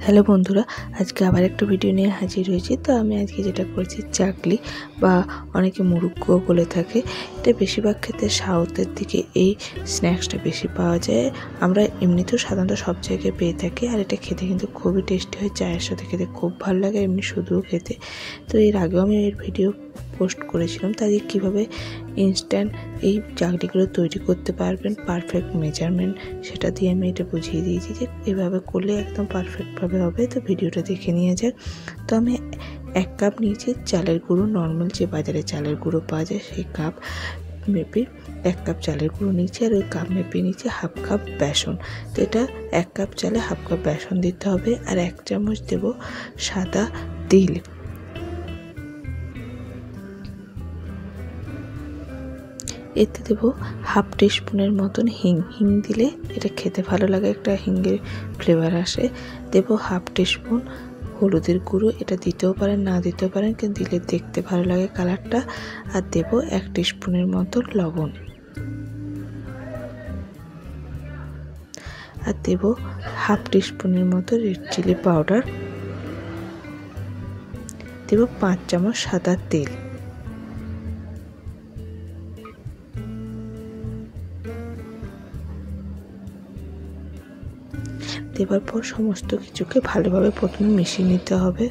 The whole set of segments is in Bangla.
হ্যালো বন্ধুরা, আজকে আবার একটা ভিডিও নিয়ে হাজির হয়েছি। তো আমি আজকে যেটা করেছি চাকলি বা অনেকে মুরুক্কুও বলে থাকে। এটা বেশিরভাগ ক্ষেত্রে সাউথের দিকে এই স্ন্যাক্সটা বেশি পাওয়া যায়। আমরা এমনিতেও সাধারণত সব জায়গায় পেয়ে থাকি। আর এটা খেতে কিন্তু খুবই টেস্টি হয়, চায়ের সাথে খেতে খুব ভালো লাগে, এমনি শুধুও খেতে। তো এর আগেও আমি এর ভিডিও পোস্ট করেছিলাম, তাই কীভাবে ইনস্ট্যান্ট এই চাকলিগুলো তৈরি করতে পারবেন পারফেক্ট মেজারমেন্ট, সেটা দিয়ে আমি এটা বুঝিয়ে দিয়েছি যে এভাবে করলে একদম পারফেক্টভাবে হবে। তো ভিডিওটা দেখে নিয়ে যাক। তো আমি 1 কাপ নিয়েছি চালের গুঁড়ো, নর্মাল যে বাজারে চালের গুঁড়ো পাওয়া যায় সেই কাপ মেপে 1 কাপ চালের গুঁড়ো নিয়েছি। আর ওই কাপ মেপে নিয়েছি 1/2 কাপ বেসন। তো এটা 1 কাপ চালে 1/2 কাপ বেসন দিতে হবে। আর 1 চামচ দেব সাদা তিল। এতে দেবো 1/2 টিস্পুনের মতন হিং দিলে এটা খেতে ভালো লাগে, একটা হিঙ্গের ফ্লেভার আসে। দেবো 1/2 টিস্পুন হলুদের গুঁড়ো, এটা দিতেও পারেন না দিতেও পারেন, কিন্তু দিলে দেখতে ভালো লাগে কালারটা। আর দেবো 1 টিস্পুনের মতো লবণ। আর দেবো 1/2 টিস্পুনের মতো রেড চিলি পাউডার। দেবো 5 চামচ সাদা তেল। দেবার পর সমস্ত কিছুকে ভালোভাবে প্রথমে মিশিয়ে নিতে হবে।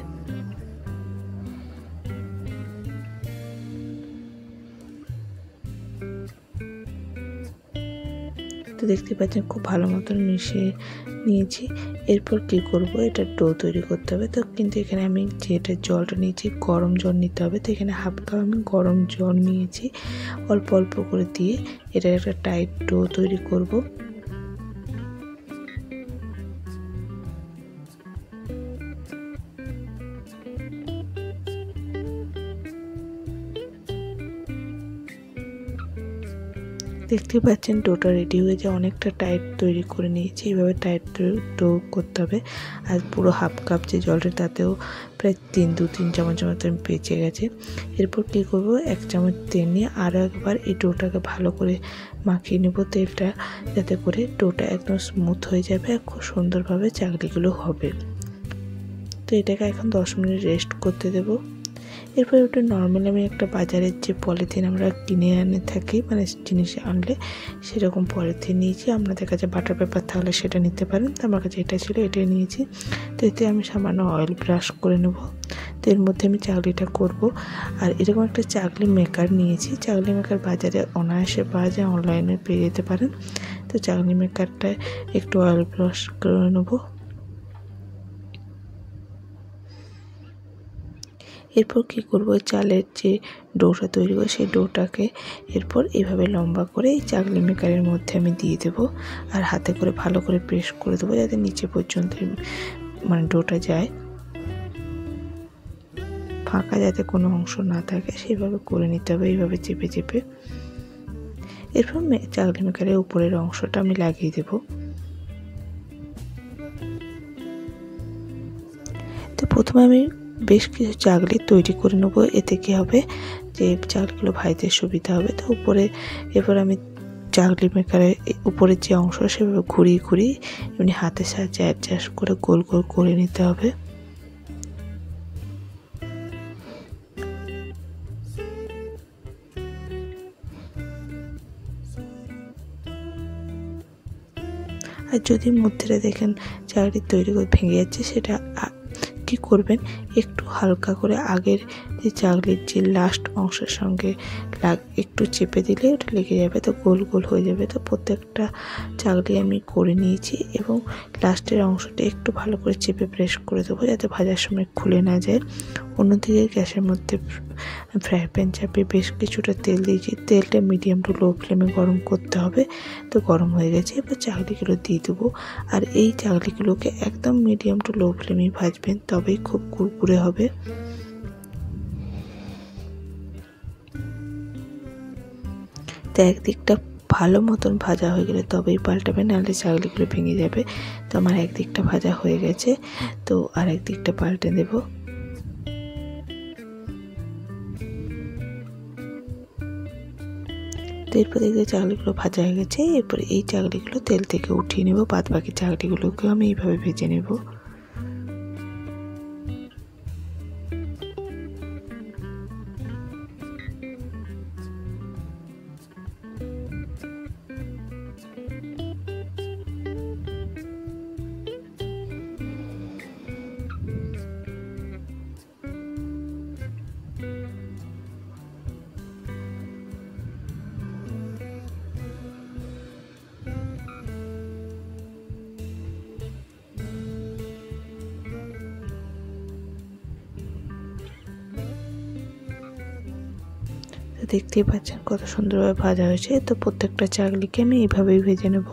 তো দেখতে পাচ্ছেন খুব ভালো মতন মিশিয়ে নিয়েছি। এরপর কি করব, এটা ডো তৈরি করতে হবে। তো কিন্তু এখানে আমি যেটা জলটা নিয়েছি গরম জল নিতে হবে। তো এখানে 1/2 কাপ আমি গরম জল নিয়েছি, অল্প অল্প করে দিয়ে এটা একটা টাইট ডো তৈরি করব। দেখতে পাচ্ছেন ডোটা রেডি হয়ে যায়, অনেকটা টাইট তৈরি করে নিয়েছি। এইভাবে টাইট ডো করতে হবে। আর পুরো 1/2 কাপ যে জলটা তাতেও প্রায় 2-3 চামচ মতন বেঁচে গেছে। এরপর কী করব, 1 চামচ তেল নিয়ে আরও একবার এই ডোটাকে ভালো করে মাখিয়ে নেব তেলটা, যাতে করে ডোটা একদম স্মুথ হয়ে যাবে আর খুব সুন্দরভাবে চাকলিগুলো হবে। তো এটাকে এখন 10 মিনিট রেস্ট করতে দেবো। এরপর ওটা নর্মালি আমি একটা বাজারের যে পলিথিন আমরা কিনে এনে থাকি, মানে জিনিস আনলে সেরকম পলিথিন নিয়েছি। আপনাদের কাছে বাটার পেপার থাকলে সেটা নিতে পারেন। তো আমার কাছে এটা ছিল, এটাই নিয়েছি। তো এতে আমি সামান্য অয়েল ব্রাশ করে নেব। তো এর মধ্যে আমি চাকলিটা করব। আর এরকম একটা চাকলি মেকার নিয়েছি। চাকলি মেকার বাজারে অনায়াসে পাওয়া যায়, অনলাইনে পেয়ে যেতে পারেন। তো চাকলি মেকারটায় একটু অয়েল ব্রাশ করে নেব। এরপর কী করব, চালের যে ডোটা তৈরি করে সেই ডোটাকে এরপর এইভাবে লম্বা করে এই চাকলি মেকারের মধ্যে আমি দিয়ে দেবো। আর হাতে করে ভালো করে প্রেস করে দেবো, যাতে নিচে পর্যন্ত মানে ডোটা যায়, ফাঁকা যাতে কোনো অংশ না থাকে সেইভাবে করে নিতে হবে, এইভাবে চেপে চেপে। এরপর চাকলি মেকারের উপরের অংশটা আমি লাগিয়ে দেব। তো প্রথমে আমি বেশ কিছু চাকলি তৈরি করে নেব। এতে কী হবে যে চাকলিগুলো ভাজতে সুবিধা হবে। তো এরপর আমি চাকলি মেকারের উপরের যে অংশ সেভাবে ঘুরিয়ে এমনি হাতের সাহায্যে অ্যাডজাস্ট করে গোল গোল করে নিতে হবে। আর যদি মধ্যে দেখেন চাকলি তৈরি করে ভেঙে যাচ্ছে, সেটা কি করবেন, একটু হালকা করে আগের যে চাকলির যে লাস্ট অংশের সঙ্গে একটু চেপে দিলে ওটা লেগে যাবে, তো গোল গোল হয়ে যাবে। তো প্রত্যেকটা চাকলি আমি করে নিয়েছি এবং লাস্টের অংশটা একটু ভালো করে চেপে প্রেস করে দেবো, যাতে ভাজার সময় খুলে না যায়। অন্যদিকে গ্যাসের মধ্যে ফ্রাই প্যান চাপিয়ে বেশ কিছুটা তেল দিয়েছি। তেলটা মিডিয়াম টু লো ফ্লেমে গরম করতে হবে। তো গরম হয়ে গেছে, এবার চাকলিগুলো দিয়ে দেবো। আর এই চাকলিগুলোকে একদম মিডিয়াম টু লো ফ্লেমেই ভাজবেন, তবেই খুব কুরকুরে হবে। তো একদিকটা ভালো মতন ভাজা হয়ে গেলে তবেই পাল্টাবেন, নাহলে চাকলিগুলো ভেঙে যাবে। তো আমার একদিকটা ভাজা হয়ে গেছে, তো আর একদিকটা পাল্টে দেব। তো এরপর দেখতে চাকলিগুলো ভাজা হয়ে গেছে। এরপরে এই চাকলিগুলো তেল থেকে উঠিয়ে নেব, বাদ বাকি চাকলিগুলোকেও আমি এইভাবে ভেজে নেব। দেখতেই পাচ্ছেন কত সুন্দরভাবে ভাজা হয়েছে। তো প্রত্যেকটা চাকলিকে আমি এইভাবেই ভেজে নেব।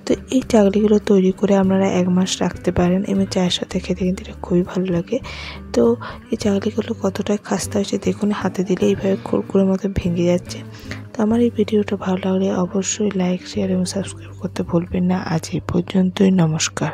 তো এই চাকলিগুলো তৈরি করে আপনারা 1 মাস রাখতে পারেন, এমনি চায়ের সাথে খেতে কিন্তু এটা খুবই ভালো লাগে। তো এই চাকলিগুলো কতটা খাস্তা হয়েছে দেখুন, হাতে দিলে এইভাবে কুরকুরের মতো ভেঙে যাচ্ছে। তো আমার এই ভিডিওটা ভালো লাগলে অবশ্যই লাইক, শেয়ার এবং সাবস্ক্রাইব করতে ভুলবেন না। আজ এই পর্যন্তই, নমস্কার।